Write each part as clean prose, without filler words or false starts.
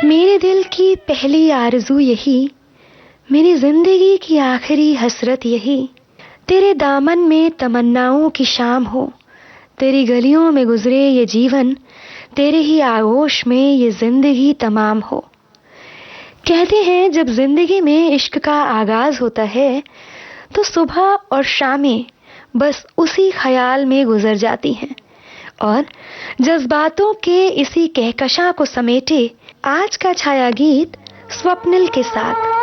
मेरे दिल की पहली आरज़ू यही, मेरी जिंदगी की आखिरी हसरत यही, तेरे दामन में तमन्नाओं की शाम हो, तेरी गलियों में गुजरे ये जीवन, तेरे ही आगोश में ये जिंदगी तमाम हो। कहते हैं जब जिंदगी में इश्क का आगाज होता है तो सुबह और शामें बस उसी ख्याल में गुजर जाती हैं, और जज्बातों के इसी कहकशां को समेटे आज का छाया गीत स्वप्निल के साथ।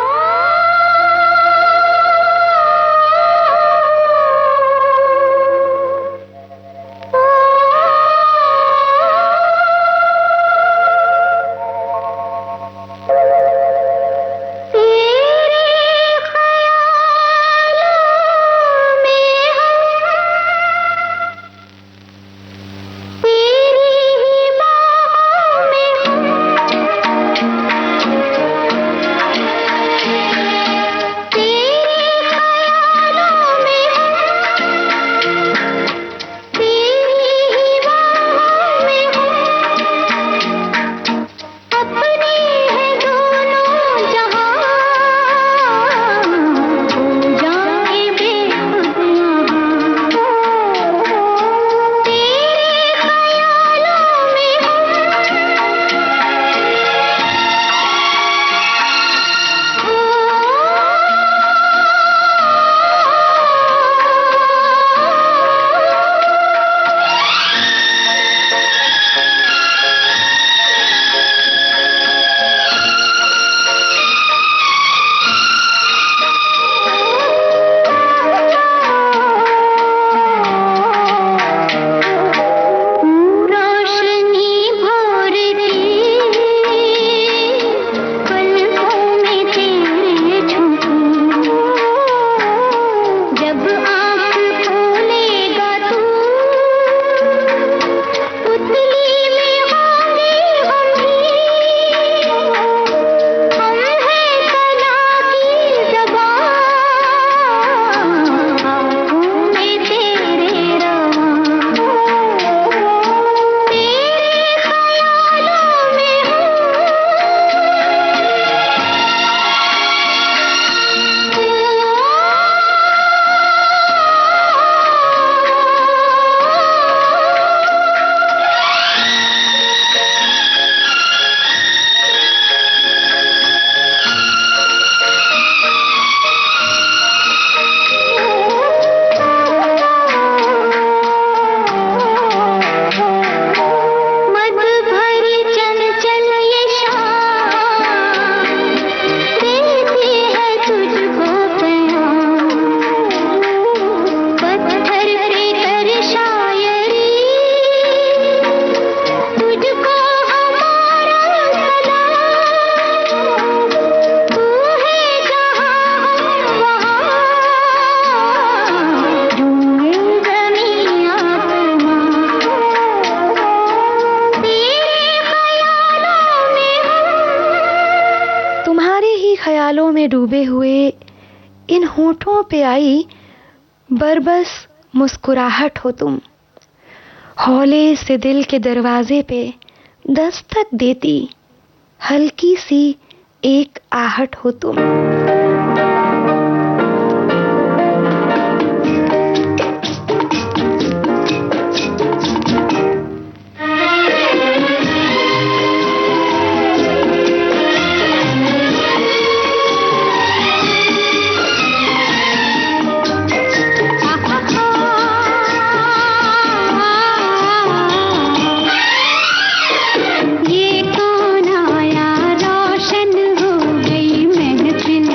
ख्यालों में डूबे हुए इन होठों पे आई बरबस मुस्कुराहट हो तुम, हौले से दिल के दरवाजे पे दस्तक देती हल्की सी एक आहट हो तुम। ये कौन आया, रोशन हो गई महफिल।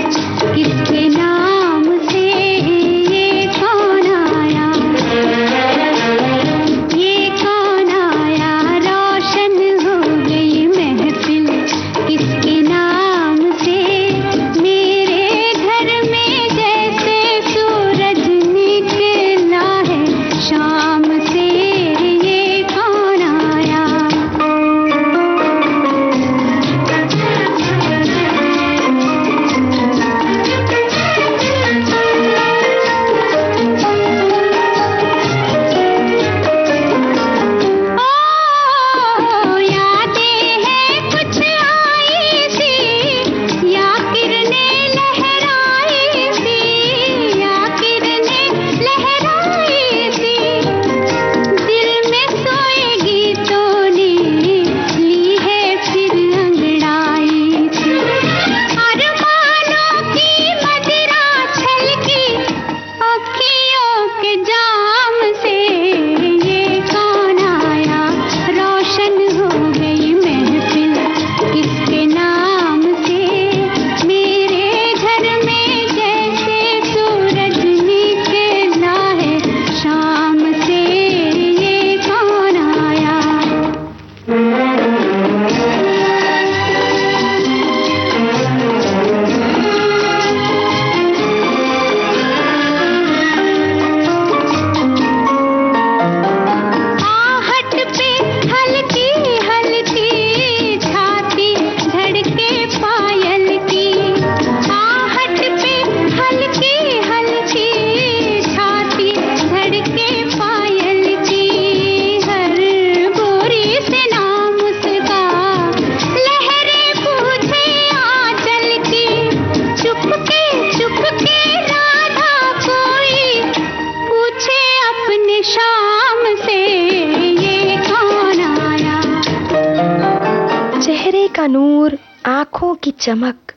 चेहरे का नूर, आंखों की चमक,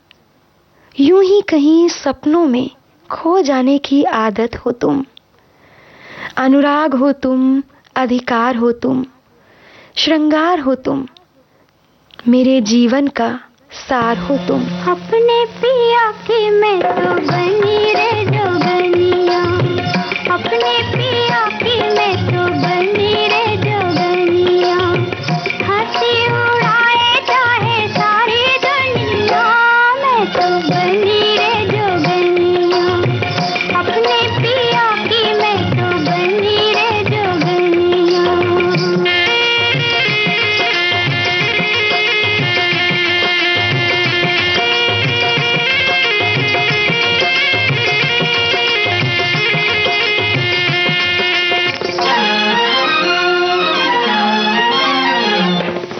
यूं ही कहीं सपनों में खो जाने की आदत हो तुम। अनुराग हो तुम, अधिकार हो तुम, श्रृंगार हो तुम, मेरे जीवन का सार हो तुम। अपने पिया की मैं तो बनी रे जोगनिया, अपने पिया की मैं तो बनी रे जोगनिया। हंसी उड़ाए चाहे सारी दुनिया, मैं तो बनी रे जोगनिया, अपने पिया की मैं तो बनी रे जोगनिया।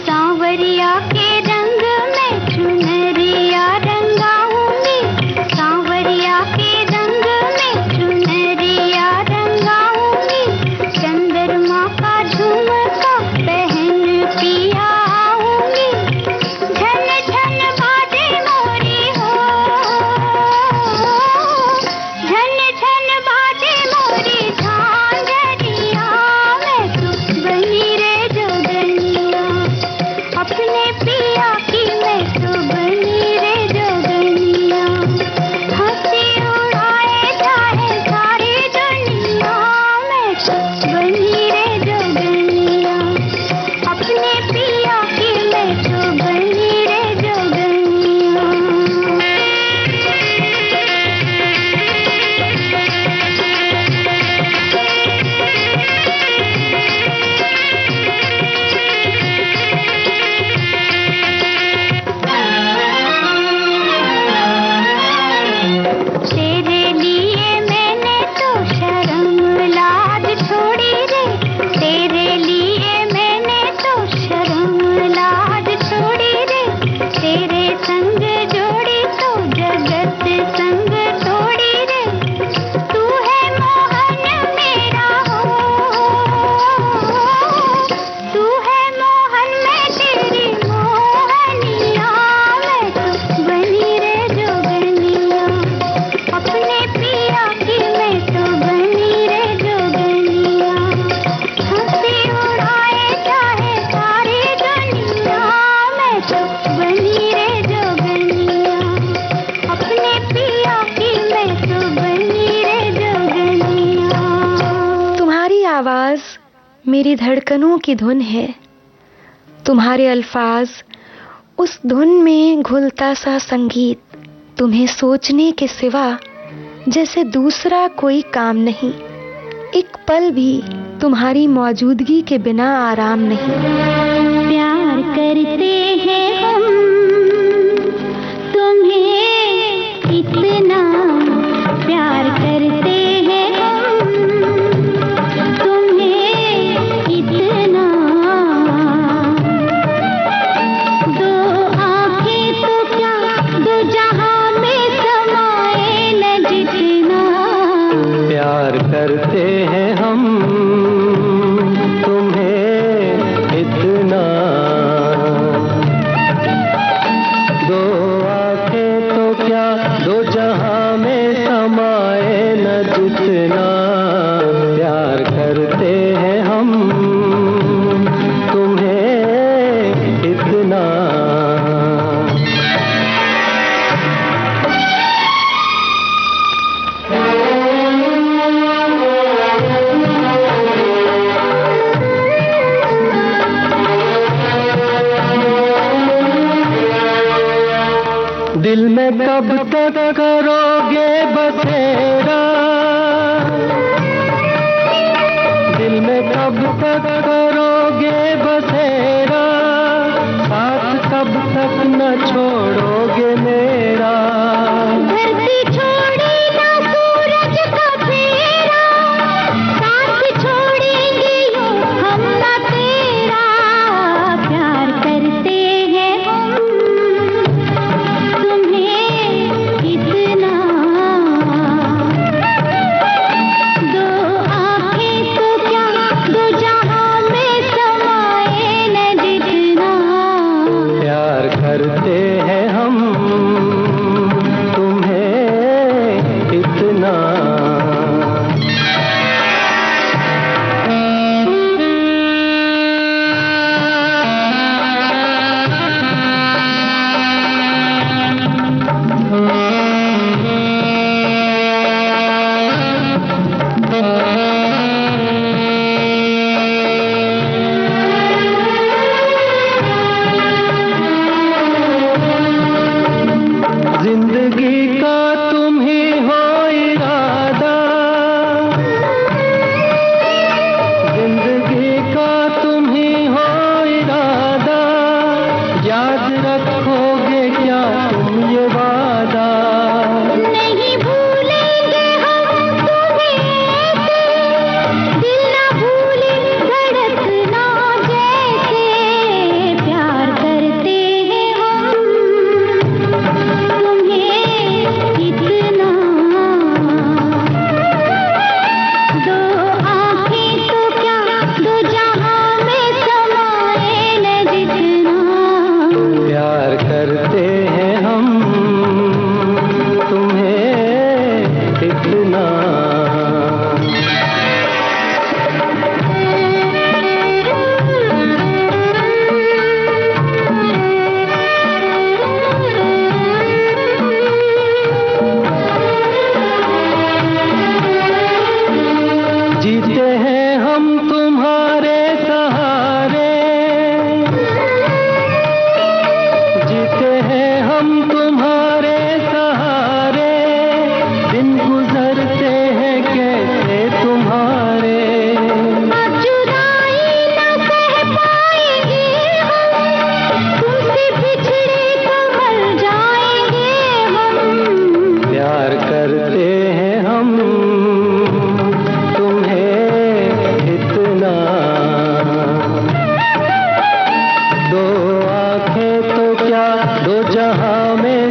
सांवरिया के रंग में चुनरिया रंगाऊंगी, सांवरिया के रंग में चुनरिया रंगाऊंगी। चंद्रमा का झुमका पहन पिया आऊंगी, झन झन बाजे मोरी हो, झन झन बाजे मोरी झांझरिया। मैं तो बनी रे जोगनिया, अपने पिया की मैं तो बनी रे जोगनिया। हंसी उड़ाए चाहे सारी दुनिया, मैं तो बनी रे जोगनिया, अपने पिया की मैं तो बनी रे जोगनिया। तेरे लिए मैंने तो शर्म लाज छोड़ी रे, तेरे लिए मैंने तो शर्म लाज छोड़ी रे। तेरे संग जोड़ी तो जगत संग तोड़ी रे, तू है मोहन मेरा हो, तू है मोहन मैं तेरी मोहनिया। मैं तो बनी रे जोगनिया, अपने पिया की मैं तो बनी रे जोगनिया। हंसी उड़ाए चाहे सारी दुनिया, मैं तो बनी रे जोगनिया, अपने पिया की मैं तो बनी रे जोगनिया। तुम्हारी आवाज मेरी धड़कनों की धुन है, तुम्हारे अल्फाज उस धुन में घुलता सा संगीत। तुम्हें सोचने के सिवा जैसे दूसरा कोई काम नहीं, एक पल भी तुम्हारी मौजूदगी के बिना आराम नहीं। प्यार करते हैं हम तुम्हें इतना, प्यार करते हैं हम तुम्हें इतना। दो आंखें तो क्या दो जहां में समाए न जितना। प्यार करते हैं हम तुम्हें इतना, दो आंखें तो क्या दो जहां में समाए न जितना। प्यार करते हैं हम तुम्हें इतना। दिल में कब तक करोगे बसेरा, दिल में कब तक करोगे बसेरा, साथ कब तक न छोड़ोगे मेरा। धरती छोड़ी ना सूरज का फेरा, साथ छोड़ेंगे यूं हम ना तेरा। प्यार करते हैं हम तुम्हें इतना, दो आंखें तो क्या दो जहां में समाए न जितना। प्यार रखोगे क्या तुम ये वादा? नहीं भूलेंगे हम तुम्हें ऐसे, दिल ना भूले धड़कना जैसे। प्यार करते हैं हम तुम्हें इतना, दो आँखें तो क्या दो जहां में समाए न जितना। प्यार करते हैं हम तुम्हें इतना। जीते हैं हम तुम्हारे सहारे, जीते हैं हम तुम्हारे सहारे, दिन गुजरते हैं कैसे तुम्हारे। अब जुदाई न सह पाएंगे हम, तुमसे बिछड़े तो मर जाएंगे हम। प्यार करते हैं हम तुम्हें इतना, दो आंखें तो क्या दो जहां में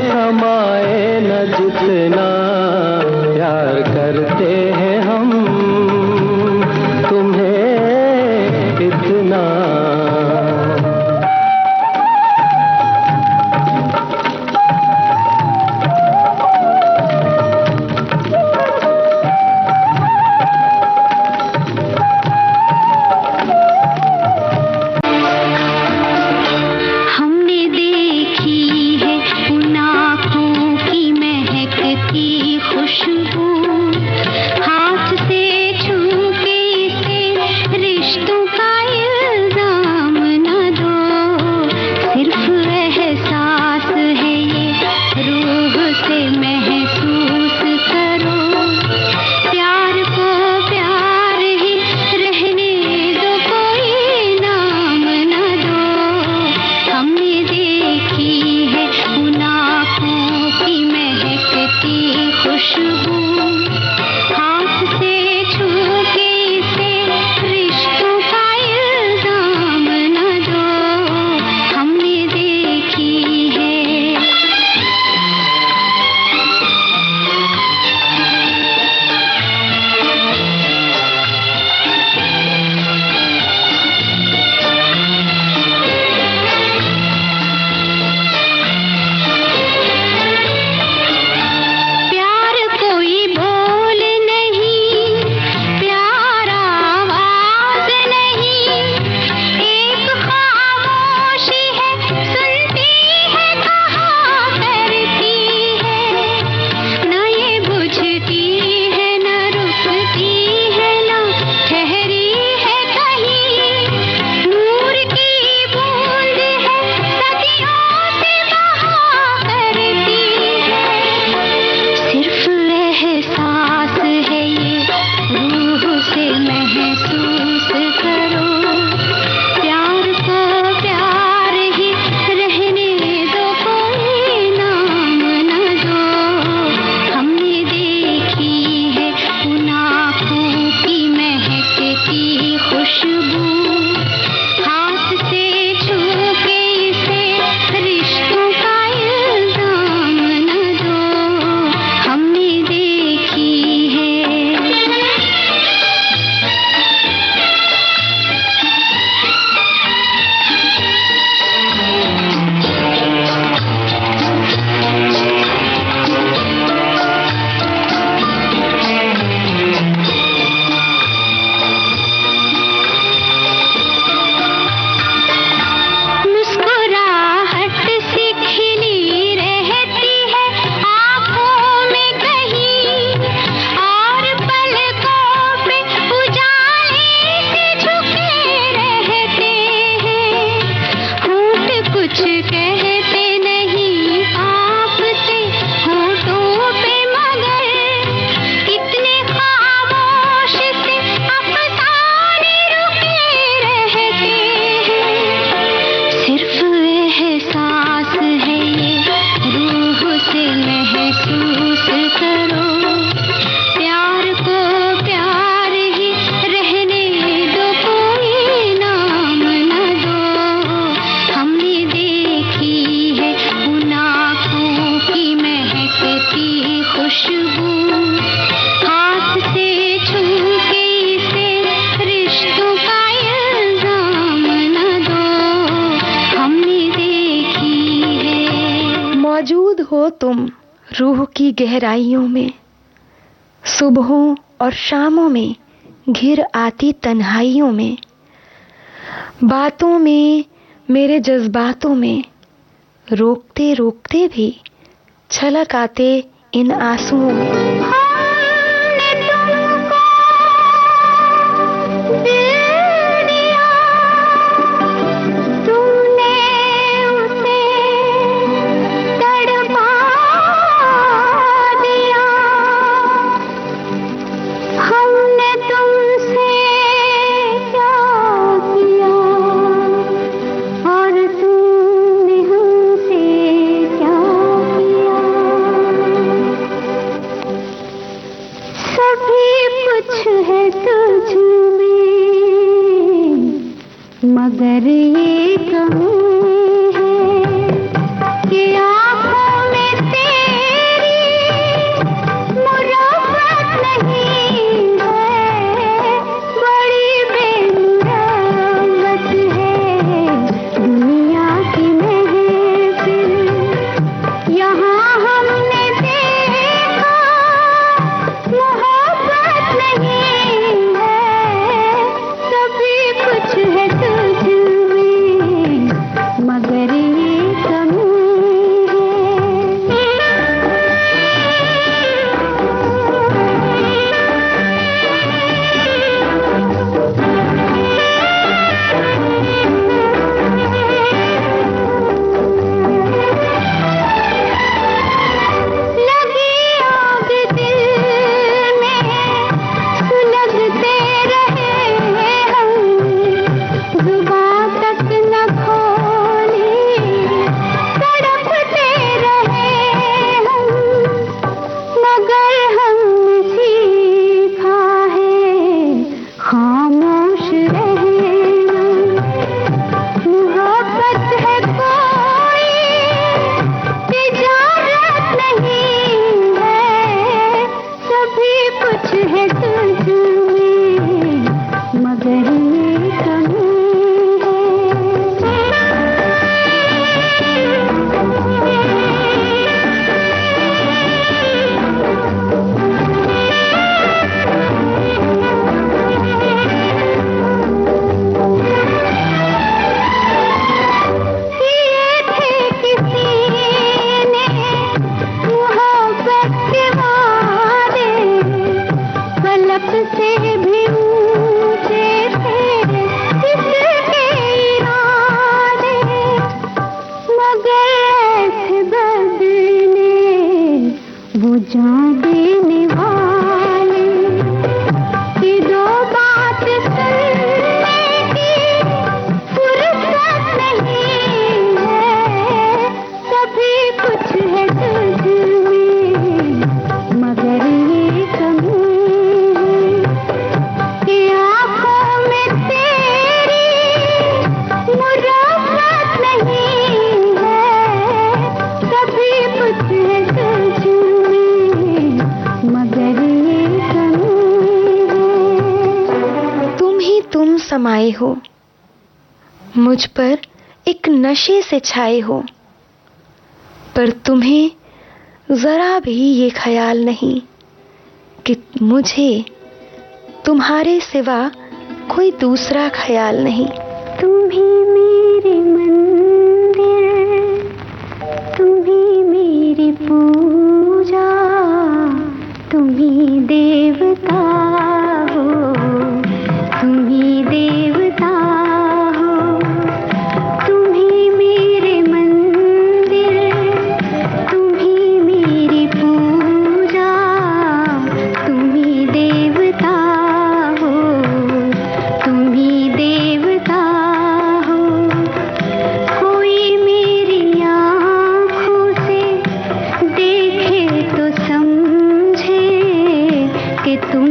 मौजूद हो तुम रूह की गहराइयों में, सुबहों और शामों में घिर आती तन्हाइयों में, बातों में मेरे जज्बातों में, रोकते रोकते भी छलक आते इन आंसुओं में। मगर ये कमी है कि आँखों में तेरी मुराद नहीं है, बड़ी बेमुरवत है दुनिया की महफिल। यहाँ हमने देखा मोहब्बत नहीं है, सभी कुछ है मगर ये कमी समाये हो, मुझ पर एक नशे से छाए हो, पर तुम्हें जरा भी ये ख्याल नहीं कि मुझे तुम्हारे सिवा कोई दूसरा ख्याल नहीं। तुम ही मेरे मंदिर, तुम ही मेरी पूजा, तुम ही देवता हो, तुम ही देवता हो। तुम ही मेरे मंदिर, तुम ही मेरी पूजा, तुम ही देवता हो, तुम ही देवता हो। कोई मेरी आँखों से देखे तो समझे कि तुम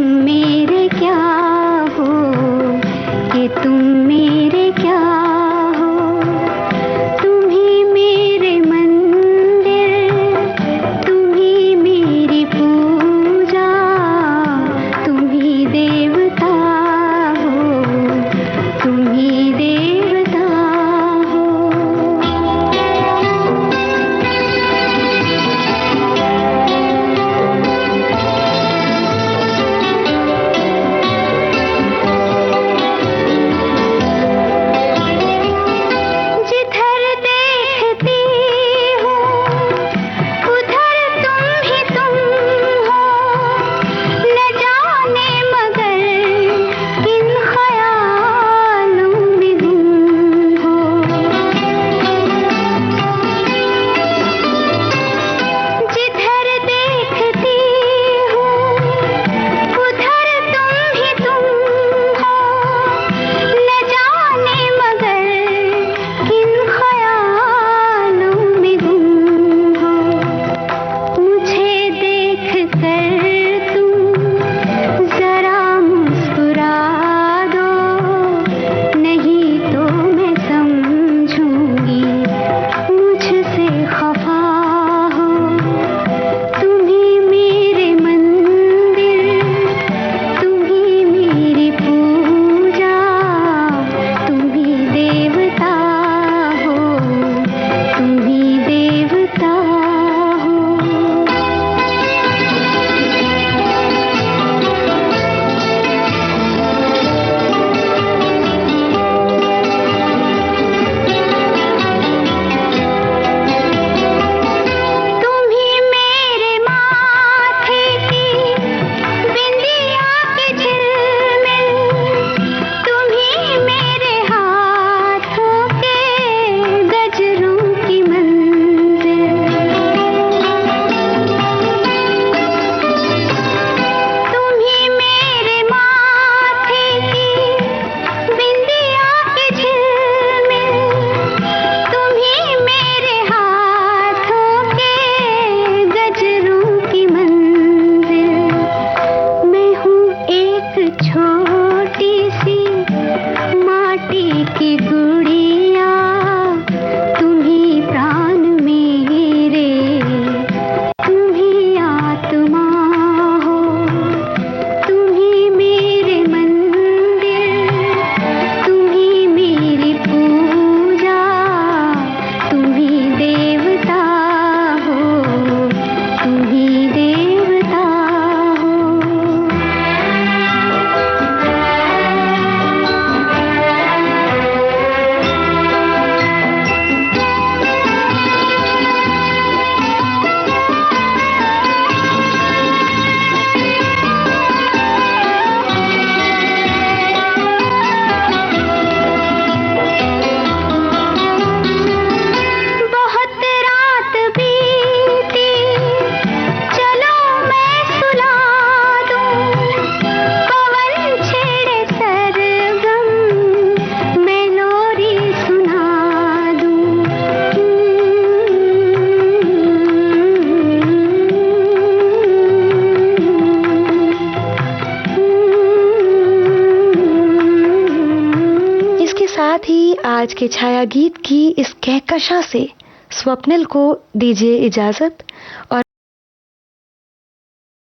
साथ ही आज के छाया गीत की इस कहकशा से स्वप्निल को दीजिए इजाजत और